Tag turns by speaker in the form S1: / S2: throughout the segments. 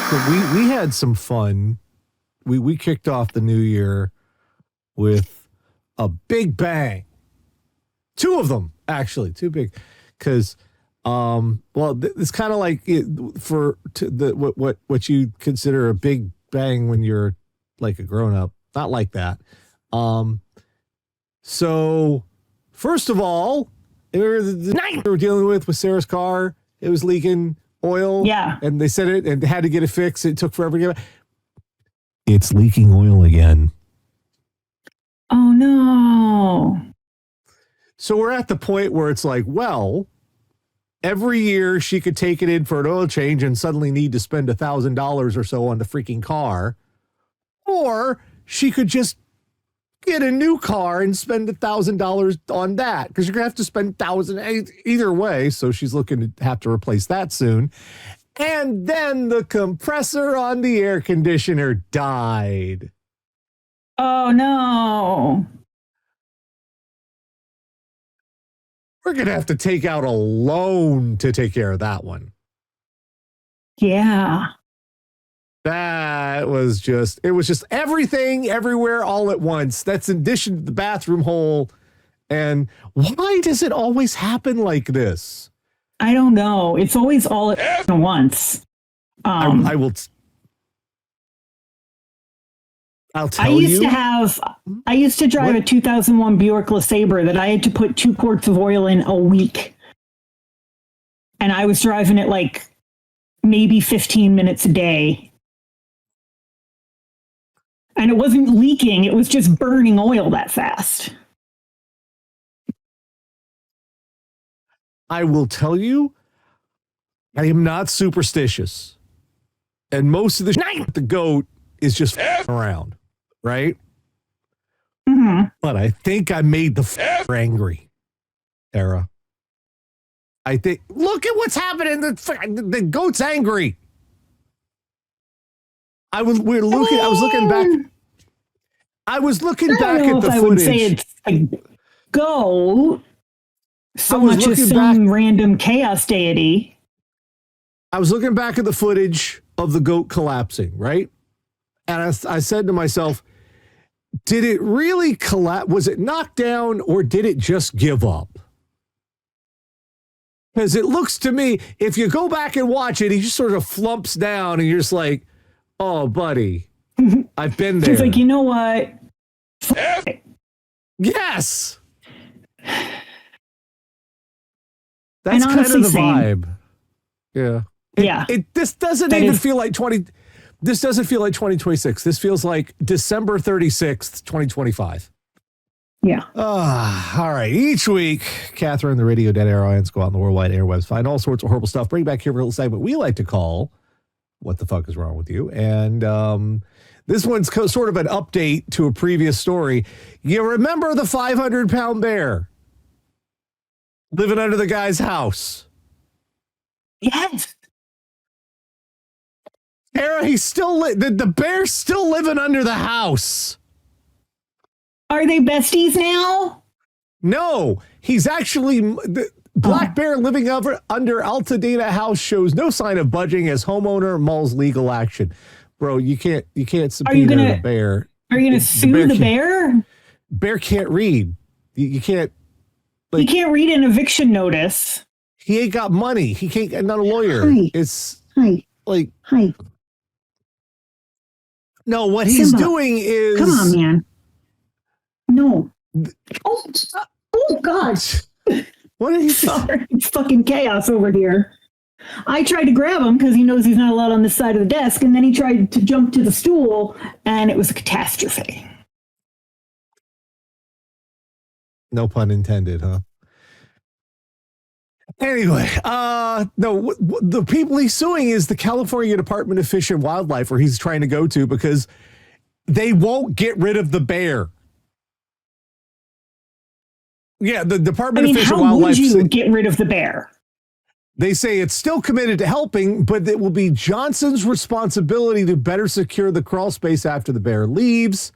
S1: So we had some fun. We kicked off the new year with a big bang. Two of them, actually, too big. Because, it's kind of like what you consider a big bang when you're like a grown-up. Not like that. So, first of all, the night we were dealing with Sarah's car. It was leaking oil.
S2: Yeah.
S1: And they said it and had to get it fixed. It took forever to get it. It's leaking oil again.
S2: Oh, no.
S1: So we're at the point where it's like, well, every year she could take it in for an oil change and suddenly need to spend $1,000 or so on the freaking car. Or she could just get a new car and spend $1,000 on that because you're going to have to spend $1,000 either way. So she's looking to have to replace that soon. And then the compressor on the air conditioner died.
S2: Oh, no.
S1: We're going to have to take out a loan to take care of that one.
S2: Yeah.
S1: It was just everything, everywhere, all at once. That's in addition to the bathroom hole. And why does it always happen like this?
S2: I don't know. It's always all at once.
S1: I'll tell you.
S2: I used to drive a 2001 Buick LeSabre that I had to put 2 quarts of oil in a week. And I was driving it like maybe 15 minutes a day. And it wasn't leaking. It was just burning oil that fast.
S1: I will tell you, I am not superstitious. And most of the goat is just around, right?
S2: Mm-hmm.
S1: But I think I made the angry, Tara. I think, look at what's happening. The goat's angry. I was looking back. I was looking back at the footage. I would say
S2: it's a goat. So much as some random chaos deity.
S1: I was looking back at the footage of the goat collapsing, right? And I said to myself, did it really collapse? Was it knocked down or did it just give up? Because it looks to me, if you go back and watch it, he just sort of flumps down and you're just like, oh, buddy, I've been there.
S2: He's like, you know what?
S1: Yes. That's kind of the vibe. Yeah. This doesn't feel like 2026. This feels like December 36th, 2025.
S2: Yeah.
S1: All right. Each week, Catherine, the Radio Dead Airlines go out on the worldwide airwaves, find all sorts of horrible stuff, bring back here for a little segment we like to call What the Fuck is Wrong with You? And this one's sort of an update to a previous story. You remember the 500-pound bear living under the guy's house?
S2: Yes.
S1: Tara, he's still the bear's still living under the house.
S2: Are they besties now?
S1: No, he's actually the black bear living under Altadena house shows no sign of budging as homeowner mulls legal action. Bro, you can't subpoena the bear.
S2: Are you gonna sue the bear?
S1: Bear can't read. You can't.
S2: He can't read an eviction notice.
S1: He ain't got money. He can't. Not a lawyer.
S2: Hi.
S1: It's
S2: hi.
S1: Like
S2: hi.
S1: No, what he's doing is.
S2: Come on, man. No. Oh gosh.
S1: What did he
S2: Sorry, it's fucking chaos over here. I tried to grab him because he knows he's not allowed on this side of the desk, and then he tried to jump to the stool, and it was a catastrophe.
S1: No pun intended, huh? Anyway, no, the people he's suing is the California Department of Fish and Wildlife, where he's trying to go to because they won't get rid of the bear. Yeah, the Department of Fish and Wildlife.
S2: How would you get rid of the bear?
S1: They say it's still committed to helping, but it will be Johnson's responsibility to better secure the crawl space after the bear leaves.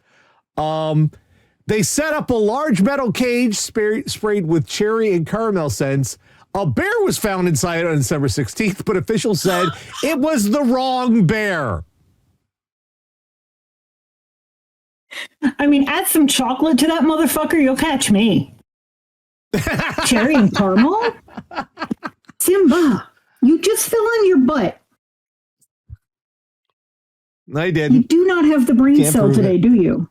S1: They set up a large metal cage sprayed with cherry and caramel scents A bear was found inside on December 16th, but officials said it was the wrong bear.
S2: I mean, add some chocolate to that motherfucker, you'll catch me. Cherry and caramel? Simba, you just fill in your butt.
S1: I did.
S2: You do not have the brain cell today, do you?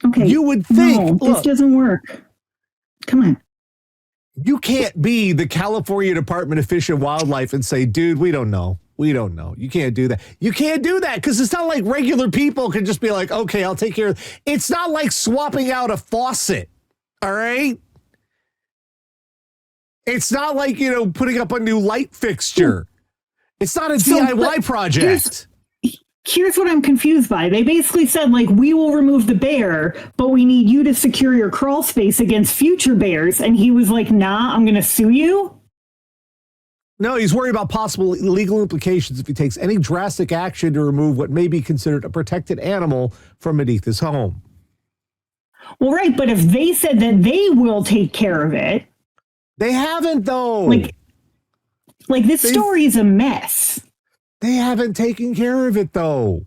S2: Okay.
S1: You would think.
S2: No,
S1: look,
S2: this doesn't work. Come on.
S1: You can't be the California Department of Fish and Wildlife and say, dude, we don't know. We don't know. You can't do that. You can't do that because it's not like regular people can just be like, okay, I'll take care of it. It's not like swapping out a faucet. All right. It's not like, putting up a new light fixture. It's not a DIY project.
S2: Here's what I'm confused by. They basically said, like, we will remove the bear, but we need you to secure your crawl space against future bears. And he was like, nah, I'm going to sue you.
S1: No, he's worried about possible legal implications if he takes any drastic action to remove what may be considered a protected animal from beneath his home.
S2: Well, right. But if they said that they will take care of it.
S1: They haven't, though.
S2: Like this story is a mess.
S1: They haven't taken care of it, though.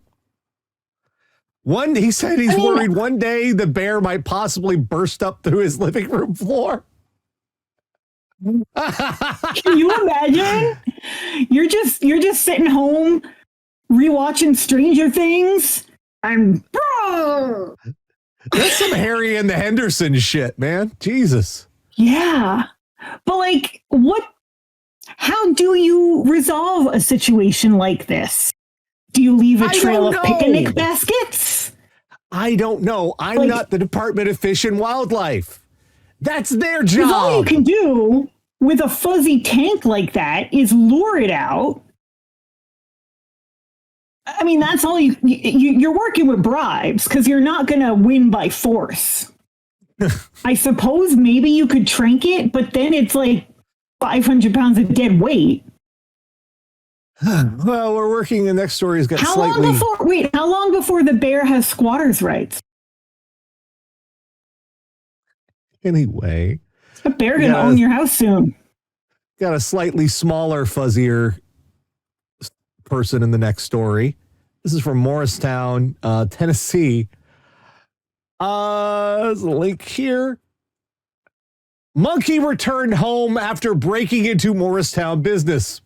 S1: He said he's worried one day the bear might possibly burst up through his living room floor.
S2: Can you imagine? You're just sitting home rewatching Stranger Things and
S1: that's some Harry and the Henderson shit, man. Jesus.
S2: Yeah. But how do you resolve a situation like this? Do you leave a trail of picnic baskets?
S1: I don't know. I'm not the Department of Fish and Wildlife. That's their job.
S2: All you can do with a fuzzy tank like that is lure it out. I mean, that's all you're working with bribes because you're not going to win by force. I suppose maybe you could trank it, but then it's like 500 pounds of dead weight.
S1: Well, we're working. The next story has got
S2: how long before the bear has squatters' rights?
S1: Anyway.
S2: A bear gonna own your house soon.
S1: Got a slightly smaller, fuzzier person in the next story. This is from Morristown, Tennessee. There's a link here. Monkey returned home after breaking into Morristown business.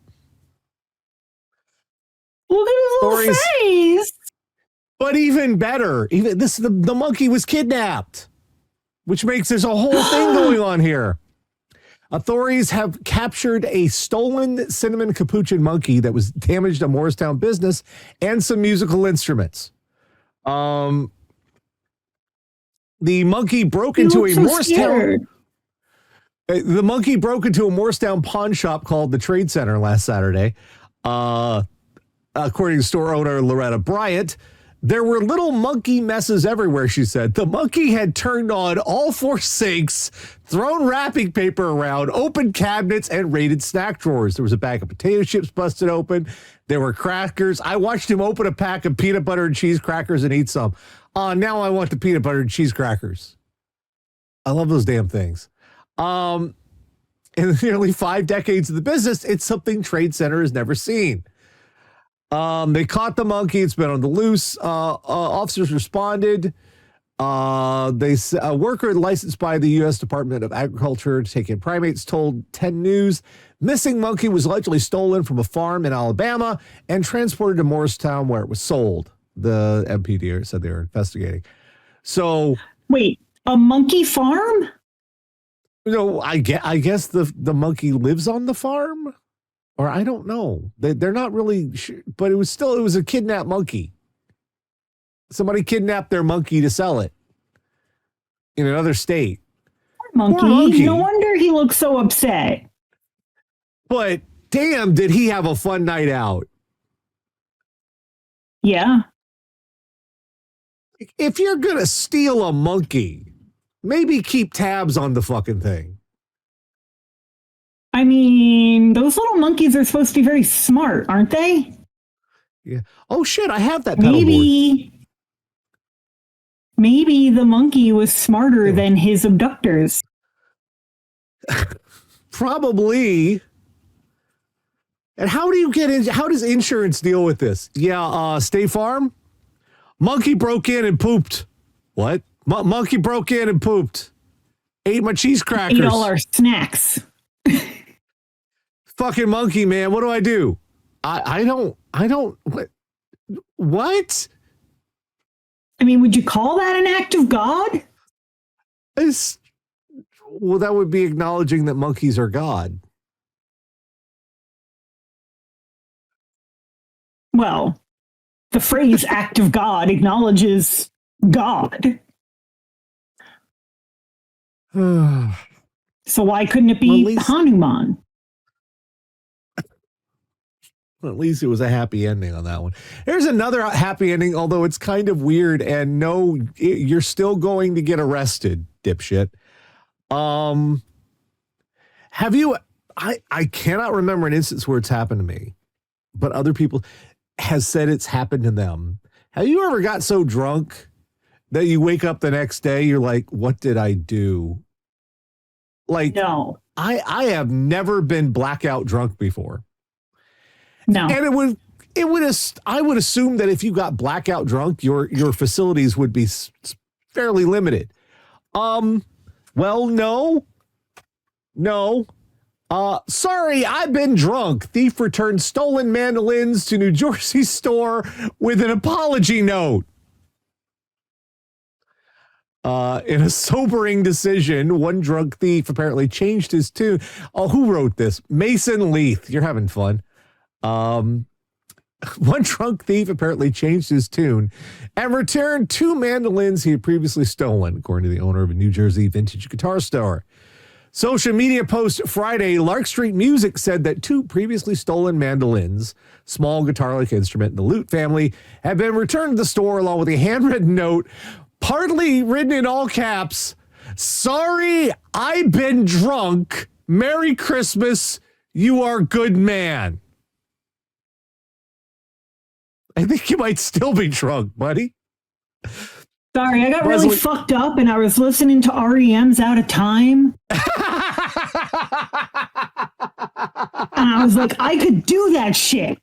S2: Look at his little face.
S1: But even better, the monkey was kidnapped, which makes there's a whole thing going on here. Authorities have captured a stolen cinnamon capuchin monkey that was damaged at Morristown business and some musical instruments. The monkey broke into a Morristown. The monkey broke into a Morristown pawn shop called the Trade Center last Saturday. According to store owner Loretta Bryant, there were little monkey messes everywhere, she said. The monkey had turned on all 4 sinks, thrown wrapping paper around, opened cabinets, and raided snack drawers. There was a bag of potato chips busted open. There were crackers. I watched him open a pack of peanut butter and cheese crackers and eat some. Now I want the peanut butter and cheese crackers. I love those damn things. In nearly 5 decades of the business, it's something Trade Center has never seen. They caught the monkey. It's been on the loose. Officers responded. A worker licensed by the U.S. Department of Agriculture to take in primates told 10 News missing monkey was allegedly stolen from a farm in Alabama and transported to Morristown where it was sold. The MPD said they were investigating. So
S2: wait, a monkey farm?
S1: No, I guess the monkey lives on the farm. Or I don't know. They're not really sure, but it was a kidnapped monkey. Somebody kidnapped their monkey to sell it in another state.
S2: Poor monkey. No wonder he looks so upset.
S1: But damn, did he have a fun night out?
S2: Yeah.
S1: If you're going to steal a monkey, maybe keep tabs on the fucking thing.
S2: I mean, those little monkeys are supposed to be very smart, aren't they?
S1: Yeah. Oh, shit, I have that pedal board.
S2: Maybe the monkey was smarter than his abductors.
S1: Probably. And how do you get in? How does insurance deal with this? Yeah, State Farm? Monkey broke in and pooped. What? Monkey broke in and pooped. Ate my cheese crackers.
S2: Ate all our snacks.
S1: Fucking monkey, man. What do I do? I don't, what?
S2: I mean, would you call that an act of God?
S1: Well, that would be acknowledging that monkeys are God.
S2: Well, the phrase act of God acknowledges God. So why couldn't it be Hanuman?
S1: Well, at least it was a happy ending on that one. Here's another happy ending, although it's kind of weird. And no, you're still going to get arrested, dipshit. Have you? I cannot remember an instance where it's happened to me, but other people has said it's happened to them. Have you ever got so drunk that you wake up the next day, you're like, what did I do? Like,
S2: no,
S1: I have never been blackout drunk before.
S2: No.
S1: And I would assume that if you got blackout drunk, your facilities would be fairly limited. Well, no. Sorry, I've been drunk. Thief returned stolen mandolins to New Jersey store with an apology note. In a sobering decision, one drunk thief apparently changed his tune. Oh, who wrote this? Mason Leith. You're having fun. One drunk thief apparently changed his tune and returned 2 mandolins he had previously stolen, according to the owner of a New Jersey vintage guitar store. Social media post Friday, Lark Street Music said that 2 previously stolen mandolins, small guitar-like instrument in the Lute family, have been returned to the store along with a handwritten note, partly written in all caps, "Sorry, I've been drunk. Merry Christmas. You are a good man." I think you might still be drunk, buddy.
S2: Sorry, I got really fucked up and I was listening to REM's Out of Time. And I was like, I could do that shit.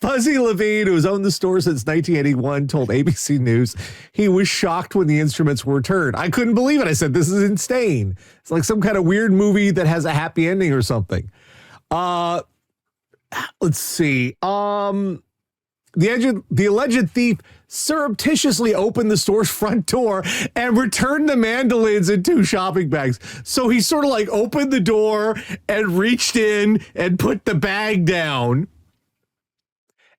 S1: Fuzzy Levine, who has owned the store since 1981, told ABC News he was shocked when the instruments were returned. I couldn't believe it. I said, this is insane. It's like some kind of weird movie that has a happy ending or something. Let's see. The alleged thief surreptitiously opened the store's front door and returned the mandolins in 2 shopping bags. So he sort of like opened the door and reached in and put the bag down.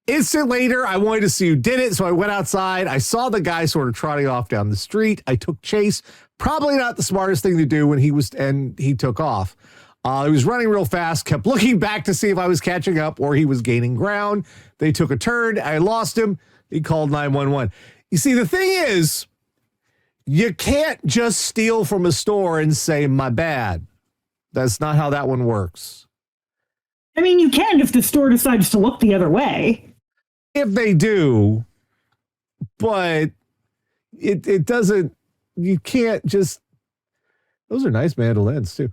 S1: Instant later, I wanted to see who did it, so I went outside. I saw the guy sort of trotting off down the street. I took chase. Probably not the smartest thing to do when he took off. He was running real fast, kept looking back to see if I was catching up or he was gaining ground. They took a turn. I lost him. He called 911. You see, the thing is, you can't just steal from a store and say, my bad. That's not how that one works.
S2: I mean, you can if the store decides to look the other way.
S1: If they do, but it doesn't, you can't just, those are nice mandolins too.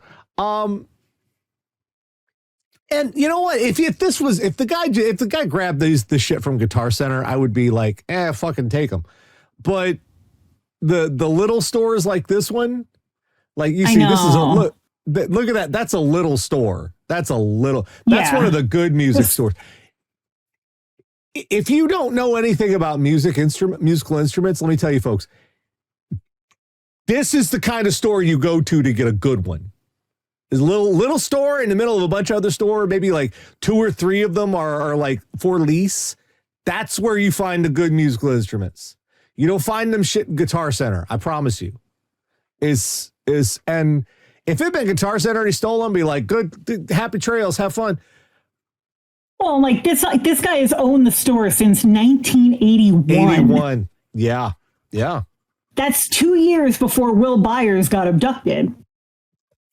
S1: And you know what? If the guy grabbed the shit from Guitar Center, I would be like, fucking take them. But the little stores like this one, like you see, this is look at that. That's a little store. That's one of the good music stores. If you don't know anything about musical instruments, let me tell you, folks, this is the kind of store you go to get a good one. There's a little store in the middle of a bunch of other store. Maybe like 2 or 3 of them are like for lease. That's where you find the good musical instruments. You don't find them shit in Guitar Center. I promise you. And if it'd been Guitar Center and he stole them, be like, good, happy trails, have fun.
S2: Well, like this guy has owned the store since 1981.
S1: 81. Yeah.
S2: That's 2 years before Will Byers got abducted.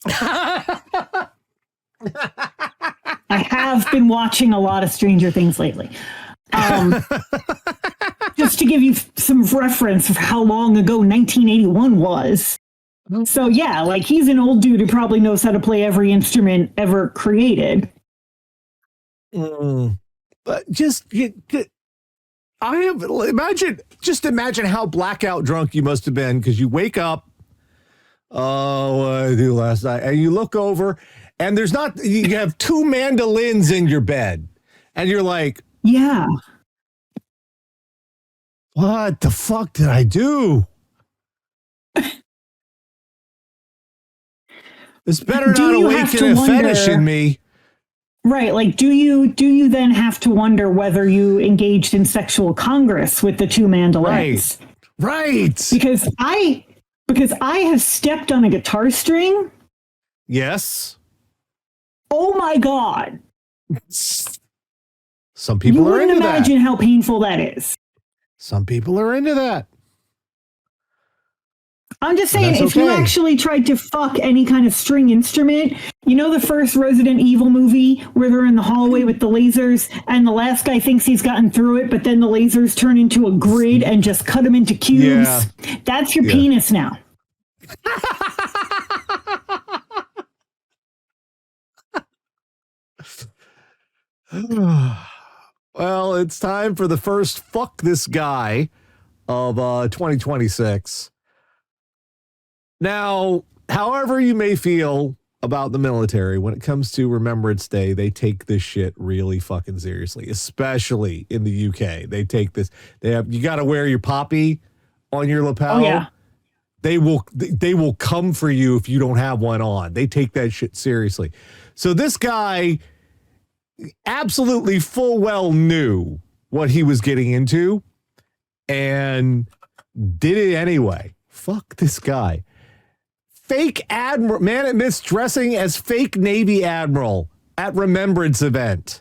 S2: I have been watching a lot of Stranger Things lately. Just to give you some reference of how long ago 1981 was. So yeah, like he's an old dude who probably knows how to play every instrument ever created.
S1: But imagine how blackout drunk you must have been, because you wake up, oh, what did I do last night? And you look over and you have two mandolins in your bed and you're like,
S2: yeah,
S1: what the fuck did I do? It's better not awaken a fetish in me.
S2: Right. Like, do you then have to wonder whether you engaged in sexual congress with the two mandolins?
S1: Right.
S2: Because I have stepped on a guitar string.
S1: Yes.
S2: Oh my God.
S1: Some people are into that.
S2: You wouldn't imagine how painful that is.
S1: Some people are into that.
S2: I'm just saying, if you actually tried to fuck any kind of string instrument, you know the first Resident Evil movie where they're in the hallway with the lasers and the last guy thinks he's gotten through it, but then the lasers turn into a grid and just cut him into cubes? Yeah. That's your penis now.
S1: Well, it's time for the first fuck this guy of 2026. Now, however you may feel about the military, when it comes to Remembrance Day, they take this shit really fucking seriously, especially in the UK. They take this. You got to wear your poppy on your lapel.
S2: Oh, yeah.
S1: They will come for you if you don't have one on. They take that shit seriously. So this guy absolutely full well knew what he was getting into and did it anyway. Fuck this guy. Fake admiral, man admits dressing as fake Navy admiral at Remembrance event.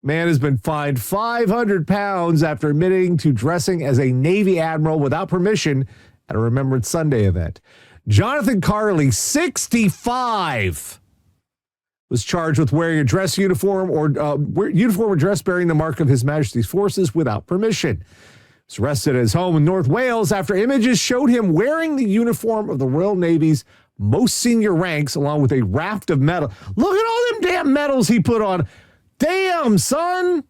S1: Man has been fined £500 after admitting to dressing as a Navy admiral without permission at a Remembrance Sunday event. Jonathan Carley, 65, was charged with wearing a dress uniform or dress bearing the mark of His Majesty's forces without permission. He was arrested at his home in North Wales after images showed him wearing the uniform of the Royal Navy's most senior ranks along with a raft of medal. Look at all them damn medals he put on. Damn, son.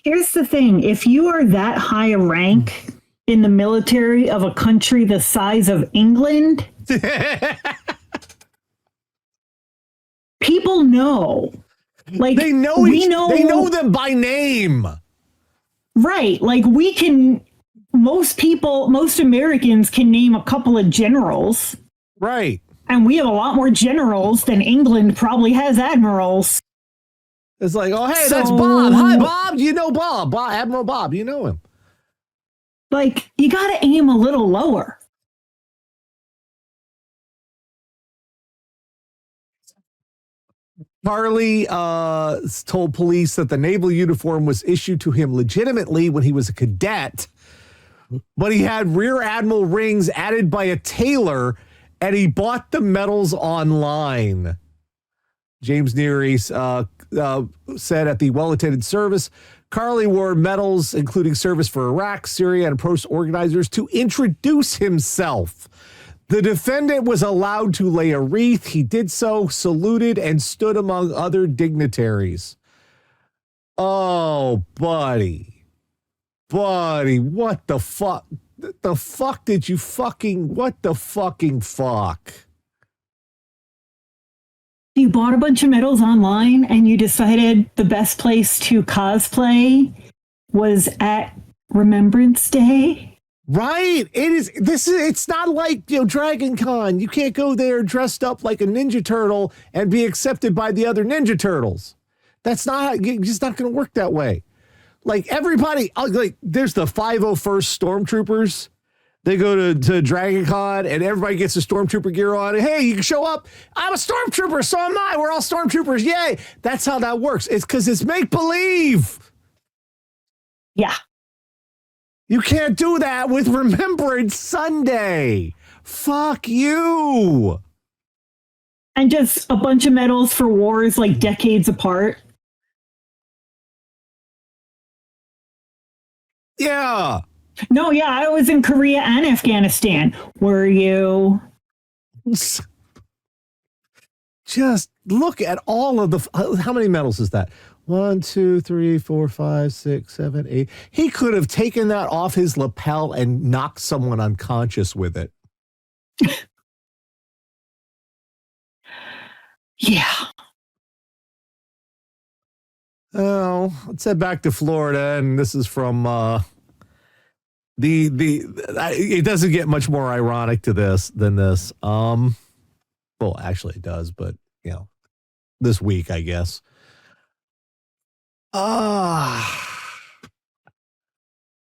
S2: Here's the thing. If you are that high a rank in the military of a country the size of England, people know. Like
S1: they know them by name.
S2: Right. Like most Americans can name a couple of generals.
S1: Right.
S2: And we have a lot more generals than England probably has admirals.
S1: It's like, oh, hey, that's Bob. Hi, Bob. You know Bob. Admiral Bob. You know him.
S2: Like, you got to aim a little lower.
S1: Charlie told police that the naval uniform was issued to him legitimately when he was a cadet, but he had Rear Admiral rings added by a tailor, and he bought the medals online. James Neary said at the well-attended service, Carley wore medals, including service for Iraq, Syria, and pro organizers to introduce himself. The defendant was allowed to lay a wreath. He did so, saluted, and stood among other dignitaries. Oh, buddy, what the fuck? The fuck did you what the fucking fuck?
S2: You bought a bunch of medals online and you decided the best place to cosplay was at Remembrance Day?
S1: Right. It's not like, Dragon Con. You can't go there dressed up like a Ninja Turtle and be accepted by the other Ninja Turtles. That's not just not going to work that way. Like everybody, like there's the 501st Stormtroopers. They go to Dragon Con and everybody gets a Stormtrooper gear on. Hey, you can show up. I'm a Stormtrooper. So am I. We're all Stormtroopers. Yay. That's how that works. It's because it's make believe.
S2: Yeah.
S1: You can't do that with Remembrance Sunday. Fuck you.
S2: And just a bunch of medals for wars like decades apart.
S1: Yeah.
S2: No, yeah, I was in Korea and Afghanistan. Were you?
S1: Just look at all of the. How many medals is that? 1, 2, 3, 4, 5, 6, 7, 8. He could have taken that off his lapel and knocked someone unconscious with it.
S2: Yeah.
S1: Oh, let's head back to Florida, and this is from it doesn't get much more ironic to this than this. Well, actually it does, but this week, I guess.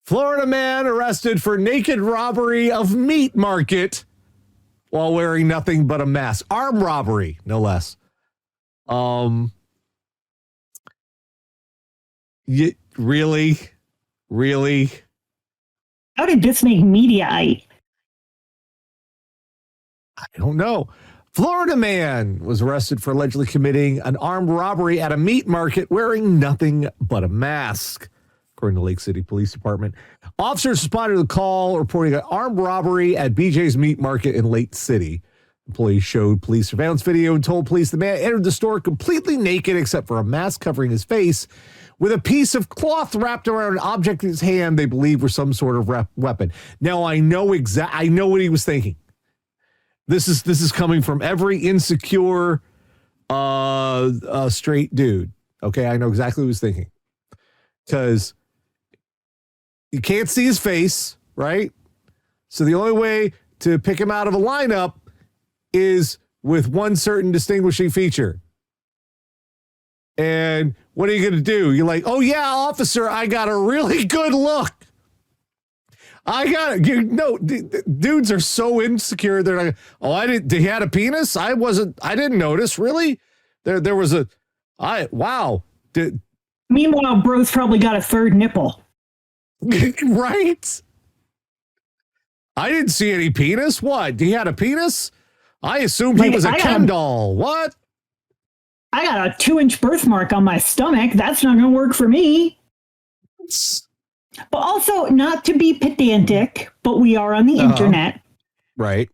S1: Florida man arrested for naked robbery of meat market while wearing nothing but a mask. Armed robbery, no less. Really?
S2: How did this make Mediaite?
S1: I don't know. Florida man was arrested for allegedly committing an armed robbery at a meat market wearing nothing but a mask, according to Lake City Police Department. Officers responded to the call reporting an armed robbery at BJ's Meat Market in Lake City. Employees showed police surveillance video and told police the man entered the store completely naked except for a mask covering his face, with a piece of cloth wrapped around an object in his hand they believe was some sort of weapon. Now, I know what he was thinking. This is coming from every insecure straight dude. Okay, I know exactly what he was thinking. Because you can't see his face, right? So the only way to pick him out of a lineup is with one certain distinguishing feature. And what are you going to do? You're like, oh yeah, officer, I got a really good look. Dudes are so insecure. They're like, did he had a penis? I didn't notice. Really? There was wow.
S2: Meanwhile, bro's probably got a third nipple.
S1: Right? I didn't see any penis. What? He had a penis? I assumed he was a Ken doll. What?
S2: I got a 2-inch birthmark on my stomach. That's not going to work for me. But also, not to be pedantic, but we are on the internet.
S1: Right.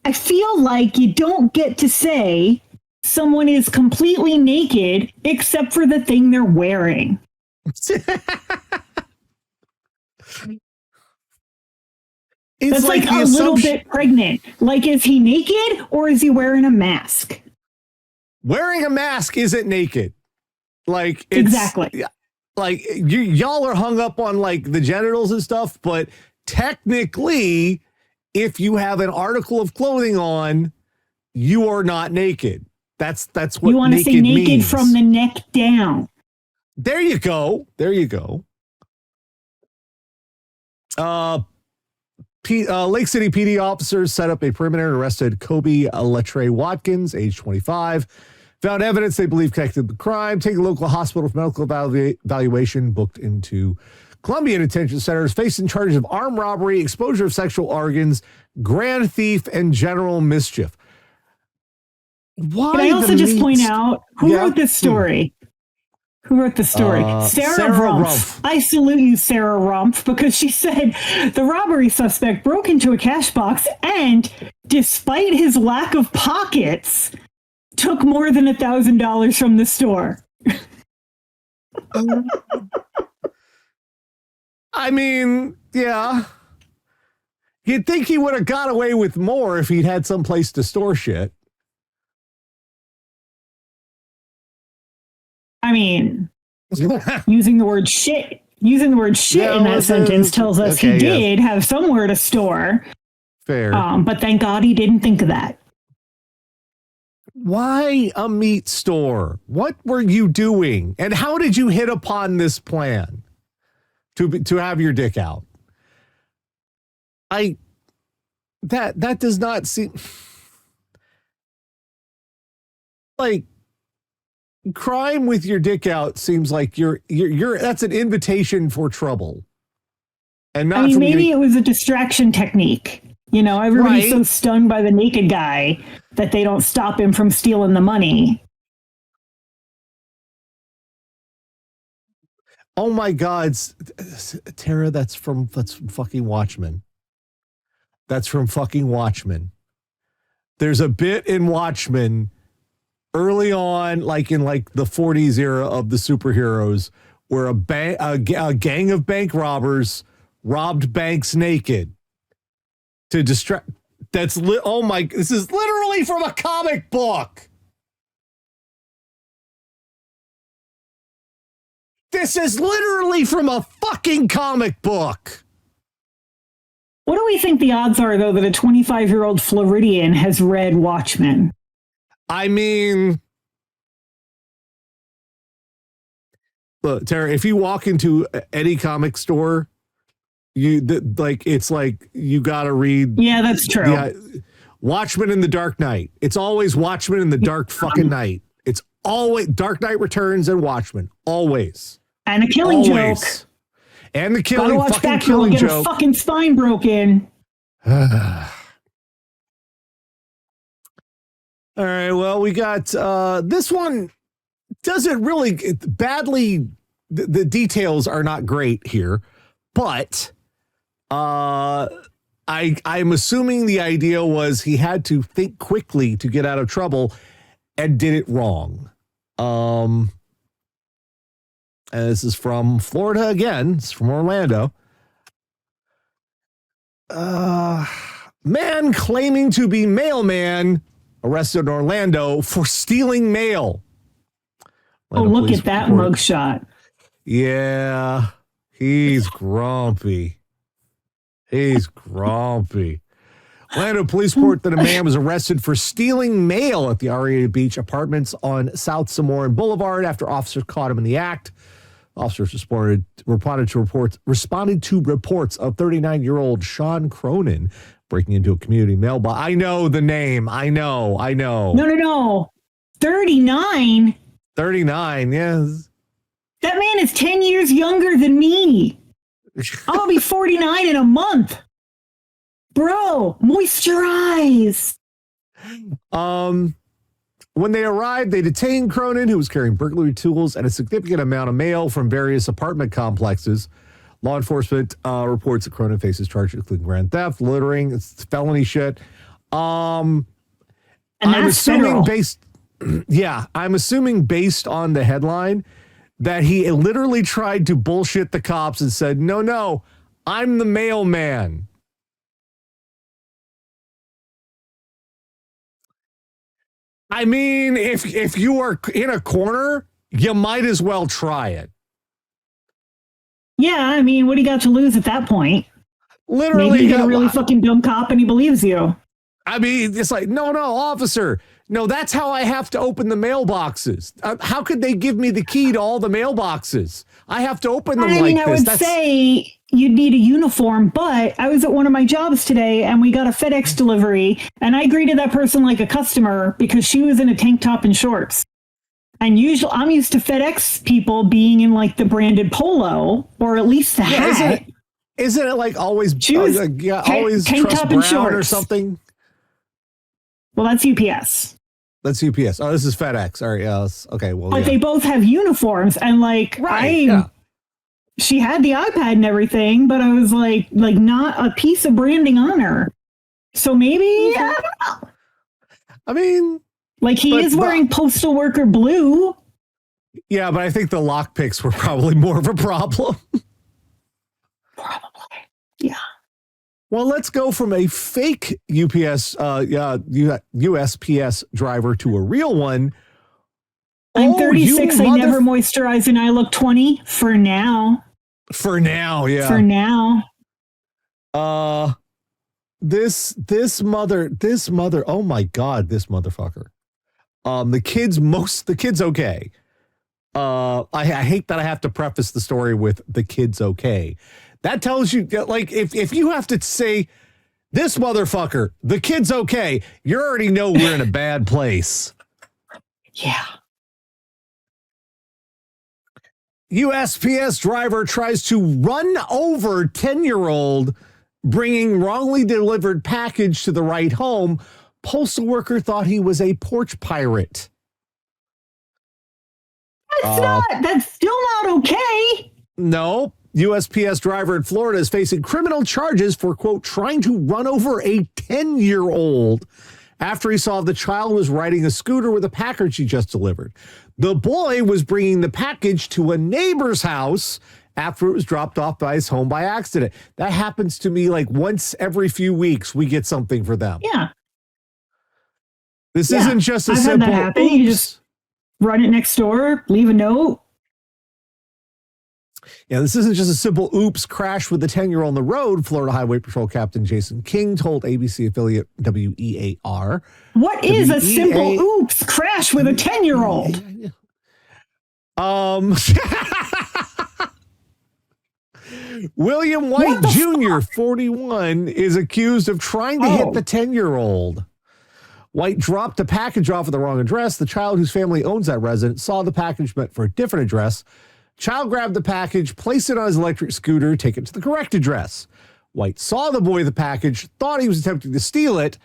S2: I feel like you don't get to say someone is completely naked except for the thing they're wearing. That's like a little bit pregnant. Like, is he naked or is he wearing a mask?
S1: Wearing a mask isn't naked. Like,
S2: exactly.
S1: Like, y'all are hung up on like the genitals and stuff, but technically, if you have an article of clothing on, you are not naked. That's what you want to say. Naked means.
S2: From the neck down.
S1: There you go. Lake City PD officers set up a perimeter and arrested Kobe Latre Watkins, age 25. Found evidence they believe connected to the crime, taken to local hospital for medical evaluation, booked into Columbia Detention Centers, facing charges of armed robbery, exposure of sexual organs, grand thief, and general mischief. Why?
S2: Can I also just point out who wrote this story? Who wrote the story? Sarah Rumpf. I salute you, Sarah Rumpf, because she said the robbery suspect broke into a cash box and, despite his lack of pockets, took more than $1,000 from the store.
S1: I mean, yeah. You'd think he would have got away with more if he'd had some place to store shit.
S2: I mean, using the word shit in that sentence tells us he did have somewhere to store.
S1: Fair.
S2: But thank God he didn't think of that.
S1: Why a meat store? What were you doing? And how did you hit upon this plan to have your dick out? That does not seem like crime with your dick out. Seems like you're that's an invitation for trouble. And not
S2: maybe it was a distraction technique. You know, everybody's so stunned by the naked guy that they don't stop him from stealing the money.
S1: Oh my God, Tara, that's from fucking Watchmen. That's from fucking Watchmen. There's a bit in Watchmen early on, like in like the 40s era of the superheroes, where a gang of bank robbers robbed banks naked to distract. This is literally from a comic book. This is literally from a fucking comic book.
S2: What do we think the odds are, though, that a 25-year-old Floridian has read Watchmen?
S1: I mean, look, Tara, if you walk into any comic store, it's like you got to read.
S2: Yeah, that's true.
S1: Watchmen in the Dark Knight. It's always Watchmen in the Dark fucking Night. It's always Dark Knight Returns and Watchmen. Always.
S2: And a killing joke.
S1: And the
S2: Gotta watch
S1: fucking
S2: that
S1: killing
S2: girl get
S1: joke.
S2: her fucking spine broken.
S1: All right, well, we got this one doesn't really badly. The details are not great here, but I'm assuming the idea was he had to think quickly to get out of trouble and did it wrong. And this is from Florida again. It's from Orlando. Man claiming to be mailman arrested in Orlando for stealing mail.
S2: Look at that mugshot.
S1: Yeah, he's grumpy. He's grumpy. Orlando police report that a man was arrested for stealing mail at the Aria Beach apartments on South Sonoran Boulevard after officers caught him in the act. Officers responded to reports of 39-year-old Sean Cronin breaking into a community mailbox. I know the name. I know.
S2: No. 39?
S1: 39, yes.
S2: That man is 10 years younger than me. I'm going to be 49 in a month. Bro, moisturize.
S1: When they arrived, they detained Cronin, who was carrying burglary tools and a significant amount of mail from various apartment complexes. Law enforcement reports that Cronin faces charges including grand theft, littering, it's felony shit. I'm assuming I'm assuming based on the headline that he literally tried to bullshit the cops and said, no, I'm the mailman. I mean, if you are in a corner, you might as well try it.
S2: Yeah, I mean, what do you got to lose at that point?
S1: Literally,
S2: maybe you get a really fucking dumb cop and he believes you.
S1: I mean, it's like, no, officer. No, that's how I have to open the mailboxes. How could they give me the key to all the mailboxes? I have to open them like this.
S2: I would say you'd need a uniform, but I was at one of my jobs today and we got a FedEx delivery and I greeted that person like a customer because she was in a tank top and shorts. And usually I'm used to FedEx people being in like the branded polo or at least the hat.
S1: Isn't it like always,
S2: always
S1: tank top and shorts or something?
S2: Well, that's UPS.
S1: That's UPS. Oh, this is FedEx. All right. Yeah. Okay. Well,
S2: but they both have uniforms, and like she had the iPad and everything, but I was like not a piece of branding on her. So maybe I don't know.
S1: I mean,
S2: like he is wearing postal worker blue.
S1: Yeah, but I think the lockpicks were probably more of a problem.
S2: Probably. Yeah.
S1: Well, let's go from a fake USPS driver to a real one.
S2: I'm 36. I never moisturize and I look 20 for now.
S1: For now, yeah.
S2: For now.
S1: This mother, oh my God, this motherfucker. The kid's okay. I hate that I have to preface the story with the kid's okay. That tells you, like, if you have to say, this motherfucker, the kid's okay, you already know we're in a bad place.
S2: Yeah.
S1: USPS driver tries to run over 10-year-old bringing wrongly delivered package to the right home. Postal worker thought he was a porch pirate.
S2: That's still not okay.
S1: No. USPS driver in Florida is facing criminal charges for, quote, trying to run over a 10-year-old after he saw the child was riding a scooter with a package he just delivered. The boy was bringing the package to a neighbor's house after it was dropped off by his home by accident. That happens to me like once every few weeks. We get something for them.
S2: Yeah.
S1: This isn't just a
S2: I've
S1: simple,
S2: had that happen. You just run it next door, leave a note.
S1: Yeah, this isn't just a simple oops crash with the 10-year-old on the road, Florida Highway Patrol Captain Jason King told ABC affiliate WEAR.
S2: What is a simple oops crash with a 10-year-old?
S1: William White Jr., 41, is accused of trying to hit the 10-year-old. White dropped a package off at the wrong address. The child whose family owns that residence saw the package meant for a different address. Child grabbed the package, placed it on his electric scooter, take it to the correct address. White saw the boy with the package, thought he was attempting to steal it.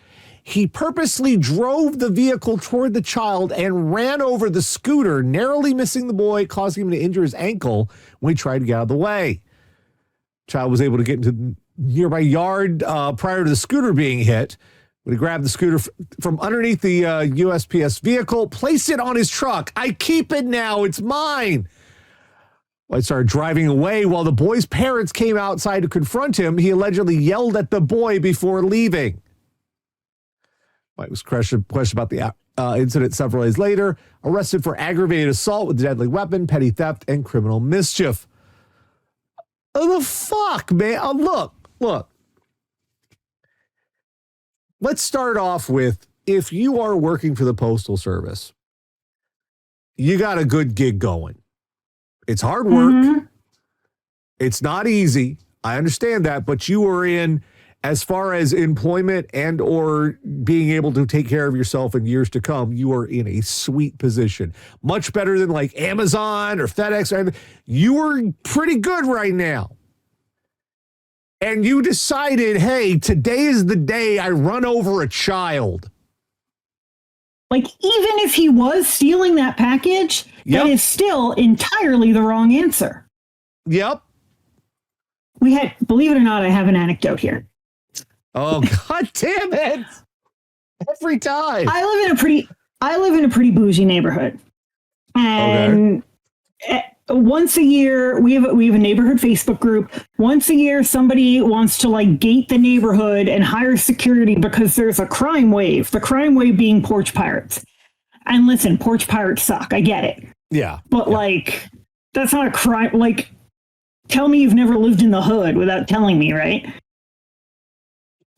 S1: He purposely drove the vehicle toward the child and ran over the scooter, narrowly missing the boy, causing him to injure his ankle when he tried to get out of the way. Child was able to get into the nearby yard prior to the scooter being hit. When he grabbed the scooter from underneath the USPS vehicle, placed it on his truck. I keep it now. It's mine. White started driving away while the boy's parents came outside to confront him. He allegedly yelled at the boy before leaving. White was questioned about the incident several days later, arrested for aggravated assault with a deadly weapon, petty theft, and criminal mischief. Oh, the fuck, man? Look. Let's start off with, if you are working for the Postal Service, you got a good gig going. It's hard work. Mm-hmm. It's not easy. I understand that, but you are in, as far as employment and or being able to take care of yourself in years to come, you are in a sweet position. Much better than like Amazon or FedEx. Or anything. You are pretty good right now. And you decided, hey, today is the day I run over a child.
S2: Like, even if he was stealing that package, that is still entirely the wrong answer.
S1: Yep.
S2: Believe it or not, I have an anecdote here.
S1: Oh, God damn it. Every time.
S2: I live in a pretty bougie neighborhood. And once a year, we have a neighborhood Facebook group. Once a year, somebody wants to like gate the neighborhood and hire security because there's a crime wave. The crime wave being porch pirates. And listen, porch pirates suck. I get it.
S1: Yeah.
S2: But like, that's not a crime. Like, tell me you've never lived in the hood without telling me, right?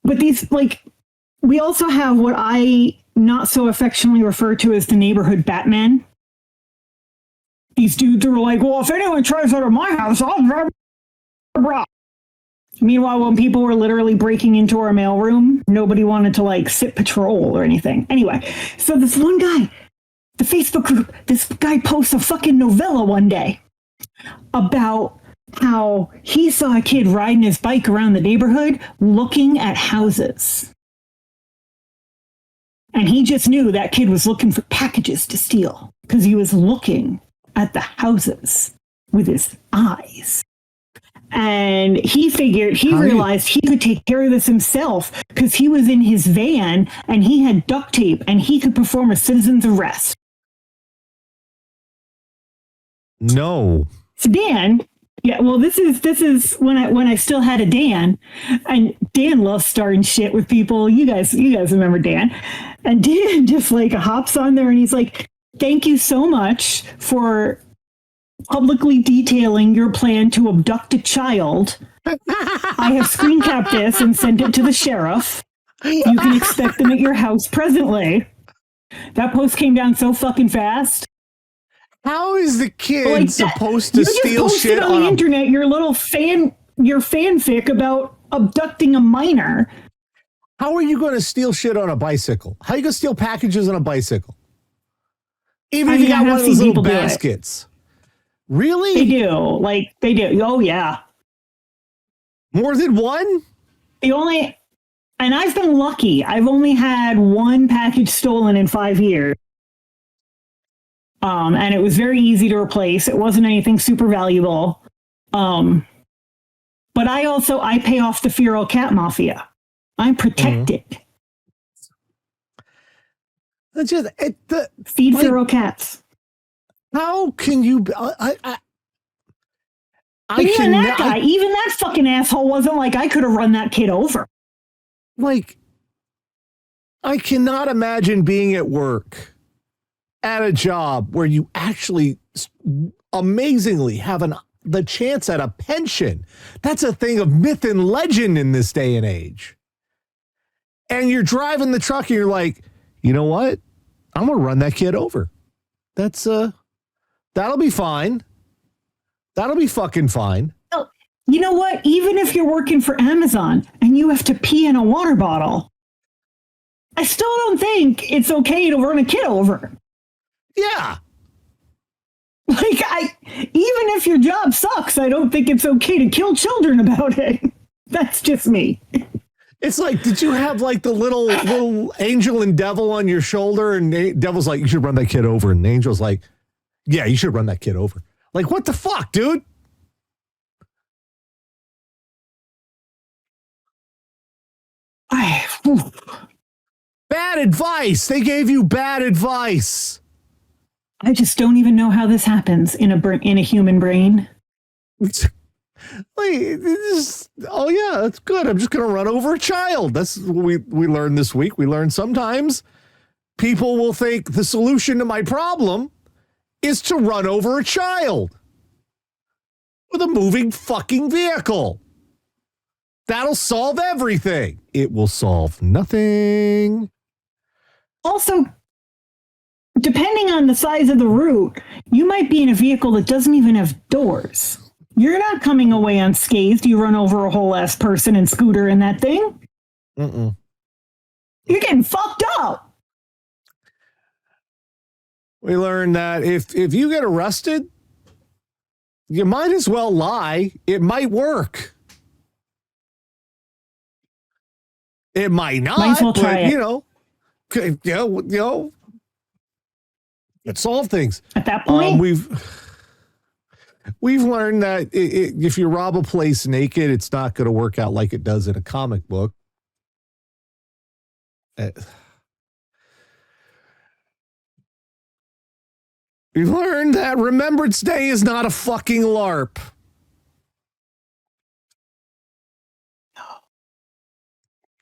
S2: But these, like, we also have what I not so affectionately refer to as the neighborhood Batman. These dudes are like, well, if anyone tries out of my house, I'll blah. Meanwhile, when people were literally breaking into our mailroom, nobody wanted to like sit patrol or anything. Anyway, so this one guy, the Facebook group, this guy posts a fucking novella one day about how he saw a kid riding his bike around the neighborhood looking at houses. And he just knew that kid was looking for packages to steal because he was looking at the houses with his eyes. And he realized he could take care of this himself because he was in his van and he had duct tape and he could perform a citizen's arrest.
S1: No.
S2: So Dan, this is when I still had a Dan, and Dan loves starting shit with people. You guys remember Dan. And Dan just like hops on there and he's like, thank you so much for publicly detailing your plan to abduct a child. I have screen capped this and sent it to the sheriff. You can expect them at your house presently. That post came down so fucking fast.
S1: How is the kid supposed to steal shit
S2: on the internet? Your fanfic about abducting a minor.
S1: How are you going to steal shit on a bicycle? How are you going to steal packages on a bicycle? Even if you got one of those little baskets. Really?
S2: They do. They do. Oh, yeah.
S1: More than one?
S2: And I've been lucky. I've only had one package stolen in 5 years. And it was very easy to replace. It wasn't anything super valuable. But I pay off the feral cat mafia. I'm protected. Feed feral cats.
S1: How can you?
S2: Even that fucking asshole wasn't like, I could have run that kid over.
S1: Like, I cannot imagine being at work at a job where you actually amazingly have the chance at a pension. That's a thing of myth and legend in this day and age. And you're driving the truck and you're like, you know what? I'm going to run that kid over. That'll be fine. That'll be fucking fine.
S2: Oh, you know what? Even if you're working for Amazon and you have to pee in a water bottle, I still don't think it's okay to run a kid over.
S1: Yeah.
S2: Like, even if your job sucks, I don't think it's okay to kill children about it. That's just me.
S1: It's like, did you have like the little angel and devil on your shoulder? And devil's like, you should run that kid over. And the angel's like, yeah, you should run that kid over. Like, what the fuck, dude? Bad advice. They gave you bad advice.
S2: I just don't even know how this happens in a human brain.
S1: Oh yeah, that's good. I'm just going to run over a child. That's what we learned this week. We learned sometimes people will think the solution to my problem is to run over a child with a moving fucking vehicle. That'll solve everything. It will solve nothing.
S2: Also, depending on the size of the route, you might be in a vehicle that doesn't even have doors. You're not coming away unscathed. You run over a whole ass person and scooter in that thing.
S1: Mm-mm.
S2: You're getting fucked up.
S1: We learned that if you get arrested, you might as well lie. It might work. It might not,
S2: might as well try it.
S1: You know, it solve things.
S2: At that point,
S1: we've learned that if you rob a place naked, it's not going to work out like it does in a comic book. We've learned that Remembrance Day is not a fucking LARP.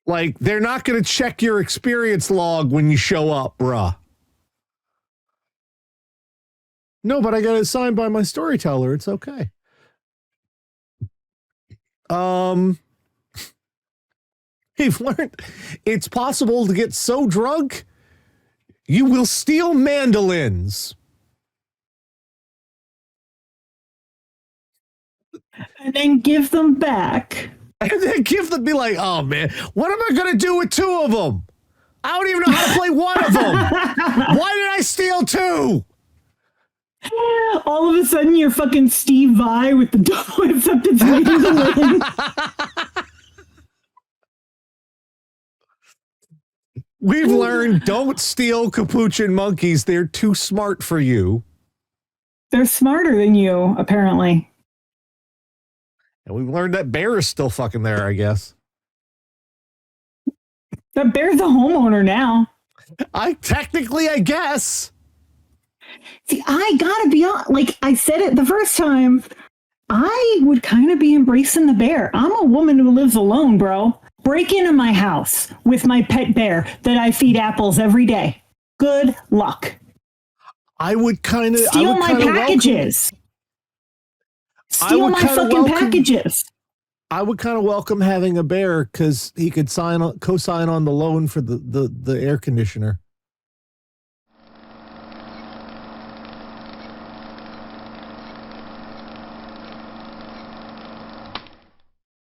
S1: Like, they're not going to check your experience log when you show up, bruh. No, but I got it signed by my storyteller. It's okay. We've learned it's possible to get so drunk, you will steal mandolins.
S2: and then give them back.
S1: And then be like, oh man, what am I going to do with two of them? I don't even know how to play one of them. Why did I steal two?
S2: All of a sudden, you're fucking Steve Vai with the double acceptance mandolin.
S1: We've learned don't steal capuchin monkeys. They're too smart for you.
S2: They're smarter than you, apparently.
S1: And we've learned that bear is still fucking there, I guess.
S2: That bear's a homeowner now.
S1: I guess.
S2: See, I gotta be honest. Like I said it the first time, I would kind of be embracing the bear. I'm a woman who lives alone, bro. Break into my house with my pet bear that I feed apples every day. Good luck.
S1: I would kind of
S2: steal my packages. Steal my fucking packages.
S1: I would kind of welcome having a bear because he could co-sign on the loan for the air conditioner.